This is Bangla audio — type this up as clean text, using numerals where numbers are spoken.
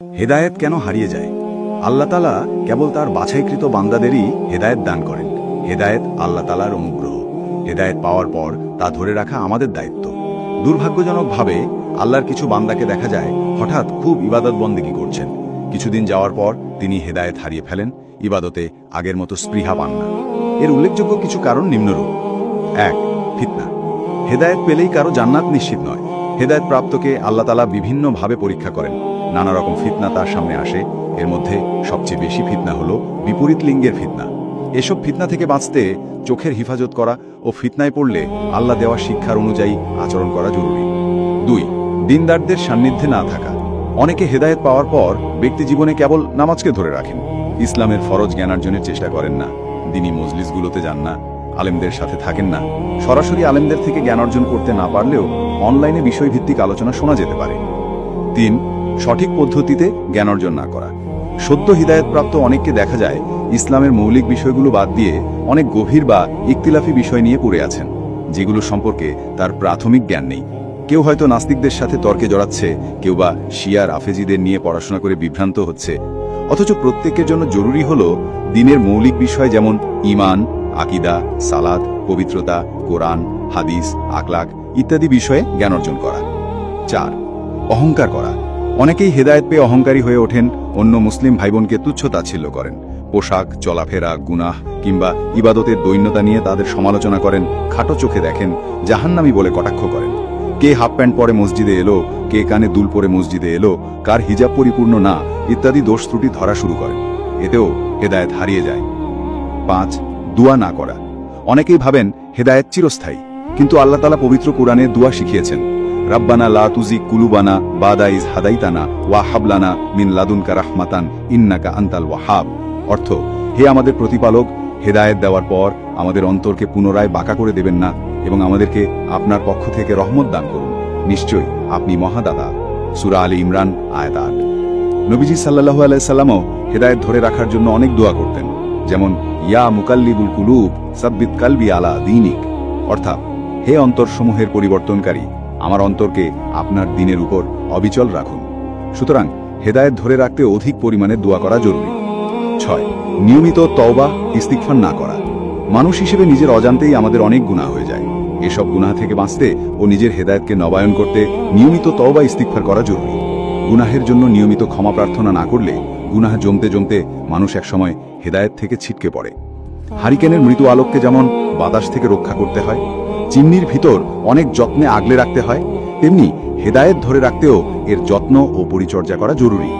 হেদায়েত কেন হারিয়ে যায়? আল্লাহ তাআলা কেবল তার বাছাইকৃত বান্দাদেরই হেদায়েত দান করেন। হেদায়েত আল্লাহ তাআলার অনুগ্রহ। হেদায়েত পাওয়ার পর তা ধরে রাখা আমাদের দায়িত্ব। দুর্ভাগ্যজনকভাবে আল্লাহর কিছু বান্দাকে দেখা যায় হঠাৎ খুব ইবাদত বন্দেগী করছেন, কিছুদিন যাওয়ার পর তিনি হেদায়েত হারিয়ে ফেলেন, ইবাদতে আগের মতো স্পৃহা পান না। এর উল্লেখযোগ্য কিছু কারণ নিম্নরূপ। ১. ফিতনা। হেদায়েত পেলেই কারো জান্নাত নিশ্চিত নয়। হেদায়েত প্রাপ্তকে আল্লাহ তাআলা বিভিন্নভাবে পরীক্ষা করেন। নানা রকম ফিতনা তার সামনে আসে। এর মধ্যে সবচেয়ে বেশি ফিতনা হলো বিপরীত লিঙ্গের ফিতনা। এসব ফিতনা থেকে বাঁচতে চোখের হিফাজত করা ও ফিতনায় পড়লে আল্লাহ দেওয়া শিক্ষার অনুযায়ী আচরণ করা জরুরি। ২. দিনদারদের সান্নিধ্যে না থাকা। অনেকে হেদায়েত পাওয়ার পর ব্যক্তি জীবনে কেবল নামাজকে ধরে রাখেন, ইসলামের ফরজ জ্ঞানার্জনের চেষ্টা করেন না, দিনী মজলিসগুলোতে যান না, আলেমদের সাথে থাকেন না। সরাসরি আলেমদের থেকে জ্ঞান অর্জন করতে না পারলেও অনলাইনে বিষয়ভিত্তিক আলোচনা শোনা যেতে পারে। ৩. সঠিক পদ্ধতিতে জ্ঞান অর্জন না করা। সদ্য হিদায়তপ্রাপ্ত অনেককে দেখা যায় ইসলামের মৌলিক বিষয়গুলো বাদ দিয়ে অনেক গভীর বা ইখতিলাফি বিষয় নিয়ে পড়ে আছেন, যেগুলো সম্পর্কে তার প্রাথমিক জ্ঞান নেই। কেউ হয়তো নাস্তিকদের সাথে তর্কে জড়াচ্ছে, কেউ বা শিয়ার আফেজিদের নিয়ে পড়াশোনা করে বিভ্রান্ত হচ্ছে। অথচ প্রত্যেকের জন্য জরুরি হলো দ্বীনের মৌলিক বিষয় যেমন ঈমান, আকীদা, সালাত, পবিত্রতা, কোরআন, হাদিস, আখলাক ইত্যাদি বিষয়ে জ্ঞান অর্জন করা। ৪. অহংকার করা। অনেকেই হেদায়েত পেয়ে অহংকারী হয়ে ওঠেন, অন্য মুসলিম ভাইবোনকে তুচ্ছ-তাচ্ছিল্য করেন। পোশাক, চলাফেরা, গুনাহ কিংবা ইবাদতের দৈন্যতা নিয়ে তাদের সমালোচনা করেন, খাটো চোখে দেখেন, জাহান্নামী বলে কটাক্ষ করেন। কে হাফ প্যান্ট পরে মসজিদে এলো, কে কানে দুল পরে মসজিদে এলো, কার হিজাব পরিপূর্ণ না ইত্যাদি দোষ ত্রুটি ধরা শুরু করেন। এতেও হেদায়েত হারিয়ে যায়। ৫. দুয়া না করা। অনেকেই ভাবেন হেদায়েত চিরস্থায়ী, কিন্তু আল্লাহ তাআলা পবিত্র কোরআনে দুয়া শিখিয়েছেন, রাব্বানা লা তুজিগ কুলুবানা বাদা ইজ হাদাইতানা ওয়া হাবলানা মিন লাদুনকা রাহমাতান ইন্নাকা আনতাল ওয়াহাব। অর্থ, হে আমাদের প্রতিপালক, হেদায়েত দেওয়ার পর আমাদের অন্তরকে পুনরায় বাঁকা করে দেবেন না এবং আমাদেরকে আপনার পক্ষ থেকে রহমত দান করুন, নিশ্চয়ই আপনি মহাদাতা। সূরা আলী ইমরান আয়াত ৮। নবীজি সাল্লাল্লাহু আলাইহি সাল্লামও হেদায়েত ধরে রাখার জন্য অনেক দোয়া করতেন, যেমন ইয়া মুকাল্লিবুল কুলুব সাব্বিত কালবি আলা দীনিক, অর্থাৎ হে অন্তরসমূহের পরিবর্তনকারী, আমার অন্তরকে আপনার দ্বীনের উপর অবিচল রাখুন। সুতরাং হেদায়েত ধরে রাখতে অধিক পরিমাণে দোয়া করা জরুরি। ৬. নিয়মিত তওবা ইস্তিগফার না করা। মানুষ হিসেবে নিজের অজান্তেই আমাদের অনেক গুনাহ হয়ে যায়। এসব গুনাহ থেকে বাঁচতে ও নিজের হেদায়েতকে নবায়ন করতে নিয়মিত তওবা ইস্তিগফার করা জরুরি। গুনাহের জন্য নিয়মিত ক্ষমা প্রার্থনা না করলে গুনাহ জমতে জমতে মানুষ একসময় হেদায়েত থেকে ছিটকে পড়ে। হারিকেনের মৃত আলোককে যেমন বাতাস থেকে রক্ষা করতে হয়, চিমনির ভিতর অনেক যত্নে আগলে রাখতে হয়, তেমনি হেদায়েত ধরে রাখতেও এর যত্ন ও পরিচর্যা করা জরুরি।